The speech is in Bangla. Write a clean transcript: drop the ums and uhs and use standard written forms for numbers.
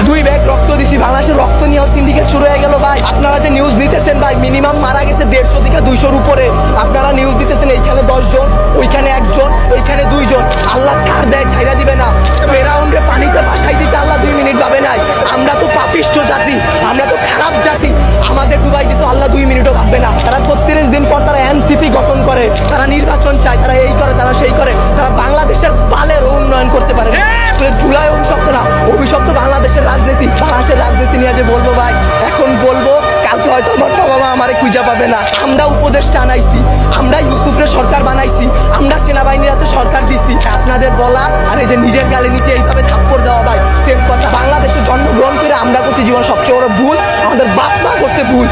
2 ব্যাগ রক্ত দিছি, বাংলাদেশের রক্ত নিয়েও সিন্ডিকেট শুরু হয়ে গেল ভাই। আপনারা যে নিউজ দিতেছেন ভাই, মিনিমাম মারা গেছে 150 থেকে 200-র উপরে। আপনারা নিউজ দিতেছেন এইখানে 10 জন, ওইখানে 1 জন, এইখানে 2 জন। আল্লাহ ছাড় দেয়, ছাইরা দিবে না। ফেরাউনকে পানিতে ভাসাই দিতে আল্লাহ 2 মিনিট ভাবে নাই। আমরা তো পাপিষ্ঠ জাতি, আমরা তো খারাপ জাতি, আমাদের ডুবাই দিতে আল্লাহ 2 মিনিটও ভাববে না। তারা 36 দিন পর তারা এনসিপি গঠন করে, তারা নির্বাচন চায়, তারা এই করে, তারা সেই করে। তারা বাংলাদেশের বালেরও উন্নয়ন করতে পারে না। জুলাই অভিশপ্ত না, অভিশপ্ত বাংলাদেশের রাজনীতি। বাংলাদেশের রাজনীতি নিয়ে যে বলবো ভাই, এখন বলবো, কালকে হয়তো আমার বাবা আমারে খুঁজে পাবে না। আমরা উপদেষ্টা আনাইছি, আমরা ইউসুফরে সরকার বানাইছি, আমরা সেনাবাহিনীর হাতে সরকার দিছি। আপনাদের বলা আর এই যে নিজের গালে নিচে এইভাবে থাপ্পড় দেওয়া ভাই, সেম কথা। বাংলাদেশে জন্মগ্রহণ করে আমরা করছি জীবন সবচেয়ে বড় ভুল, আমাদের বাপ মা করছে ভুল।